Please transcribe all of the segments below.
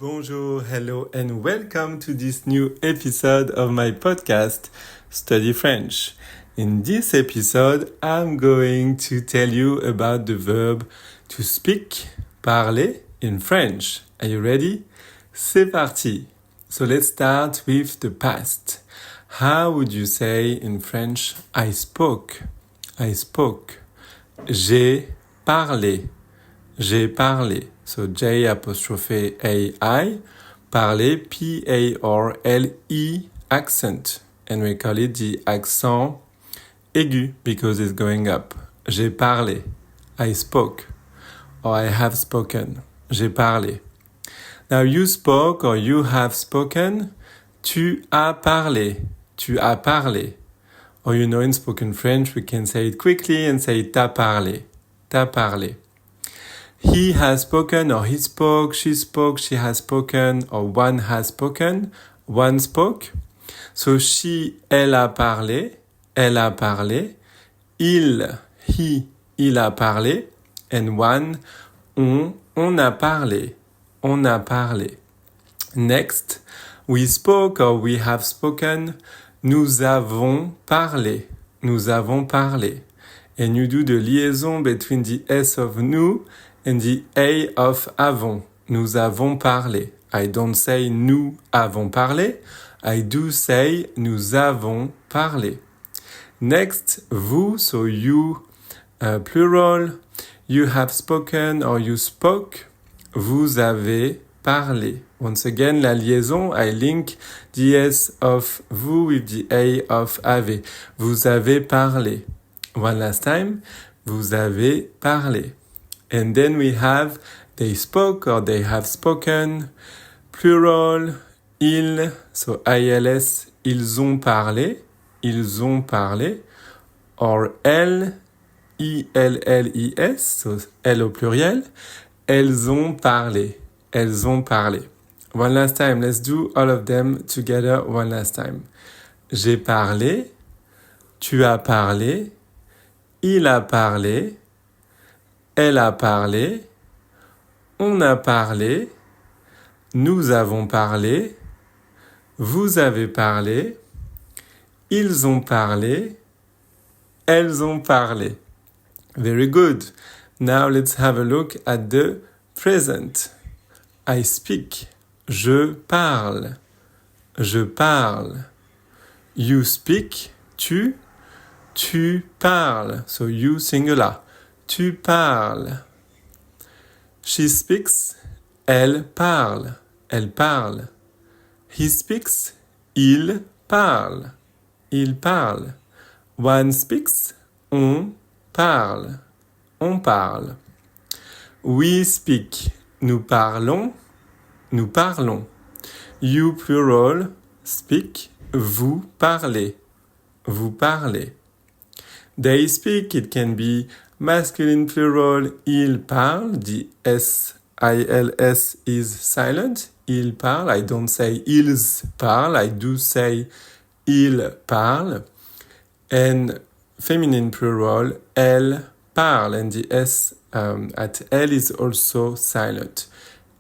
Bonjour, hello, and welcome to this new episode of my podcast, Study French. In this episode, I'm going to tell you about the verb to speak, parler, in French. Are you ready? C'est parti! So let's start with the past. How would you say in French, I spoke? I spoke. J'ai parlé. J'ai parlé. So J apostrophe A-I, parler, P-A-R-L-E accent. And we call it the accent aigu because it's going up. J'ai parlé. I spoke. Or I have spoken. J'ai parlé. Now you spoke or you have spoken. Tu as parlé. Tu as parlé. Or in spoken French, we can say it quickly and say t'as parlé. T'as parlé. He has spoken or he spoke, she has spoken, or one has spoken, one spoke. So she, elle a parlé, elle a parlé. Il, he, il a parlé. And one, on a parlé, on a parlé. Next, we spoke or we have spoken. Nous avons parlé, nous avons parlé. And you do the liaison between the S of nous and the A of avons. Nous avons parlé. I don't say nous avons parlé. I do say nous avons parlé. Next, vous, so you, plural. You have spoken or you spoke. Vous avez parlé. Once again, la liaison, I link the S of vous with the A of avez. Vous avez parlé. One last time. Vous avez parlé. And then we have they spoke or they have spoken. Plural, ils, so ILS, ils ont parlé. Ils ont parlé. Or elles, ILLIS, so elles au pluriel. Elles ont parlé. Elles ont parlé. One last time. Let's do all of them together one last time. J'ai parlé. Tu as parlé. Il a parlé. Elle a parlé. On a parlé. Nous avons parlé. Vous avez parlé. Ils ont parlé. Elles ont parlé. Very good. Now let's have a look at the present. I speak. Je parle. Je parle. You speak. Tu parles. So you singular. Tu parles. She speaks. Elle parle. Elle parle. He speaks. Il parle. Il parle. One speaks. On parle. On parle. We speak. Nous parlons. Nous parlons. You plural. Speak. Vous parlez. Vous parlez. They speak. It can be masculine plural. Ils parlent. The S-I-L-S is silent. Ils parlent. I don't say ils parlent. I do say ils parlent. And feminine plural. Elles parlent. And the S at elle is also silent.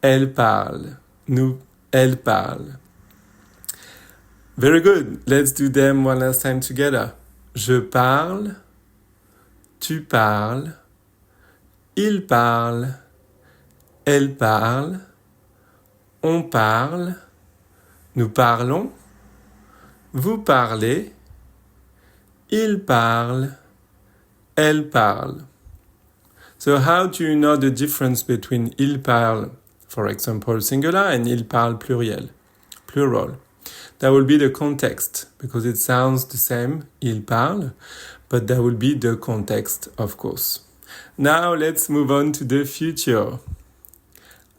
Elle parle. Elle parle. Very good. Let's do them one last time together. Je parle. Tu parles. Il parle. Elle parle. On parle. Nous parlons. Vous parlez. Il parle. Elle parle. So how do you know the difference between il parle, for example, singular, and il parle pluriel, plural? That will be the context, because it sounds the same, il parle, but that will be the context, of course. Now let's move on to the future.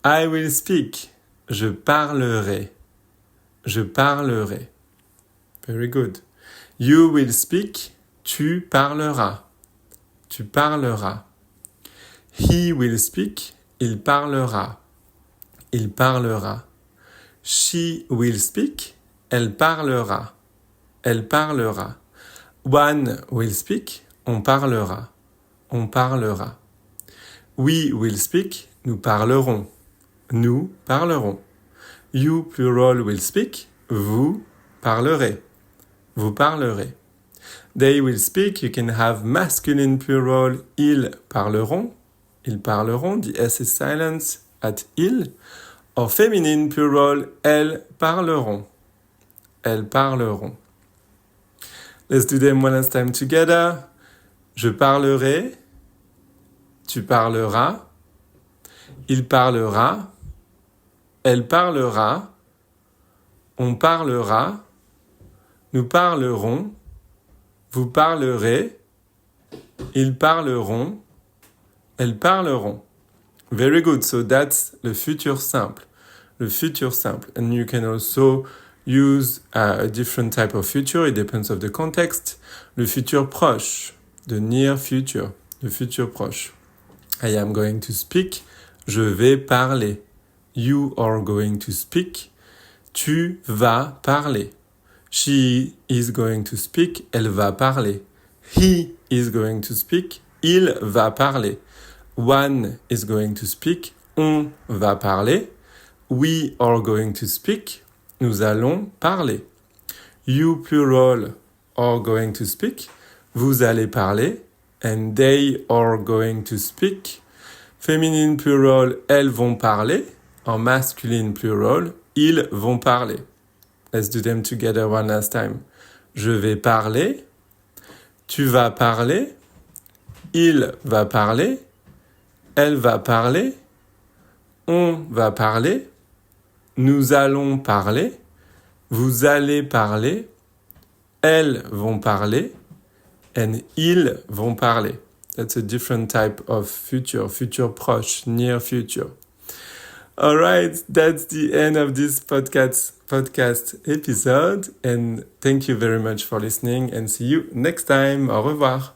I will speak. Je parlerai. Je parlerai. Very good. You will speak. Tu parleras. Tu parleras. He will speak. Il parlera. Il parlera. She will speak. Elle parlera. Elle parlera. One will speak. On parlera. On parlera. We will speak. Nous parlerons. Nous parlerons. You plural will speak. Vous parlerez. Vous parlerez. They will speak. You can have masculine plural. Ils parleront. Ils parleront. The S is silent at ils. Or feminine plural. Elles parleront. Elles parleront. Let's do them one last time together. Je parlerai. Tu parleras. Il parlera. Elle parlera. On parlera. Nous parlerons. Vous parlerez. Ils parleront. Elles parleront. Very good. So that's le futur simple. Le futur simple. And you can also use a different type of future. It depends of the context. Le futur proche. The near future. Le futur proche. I am going to speak. Je vais parler. You are going to speak. Tu vas parler. She is going to speak. Elle va parler. He is going to speak. Il va parler. One is going to speak. On va parler. We are going to speak. Nous allons parler. You plural are going to speak. Vous allez parler. And they are going to speak. Féminine plural, elles vont parler. En masculine plural, ils vont parler. Let's do them together one last time. Je vais parler. Tu vas parler. Il va parler. Elle va parler. On va parler. Nous allons parler. Vous allez parler. Elles vont parler. And ils vont parler. That's a different type of future proche, near future. All right, that's the end of this podcast episode. And thank you very much for listening and see you next time. Au revoir.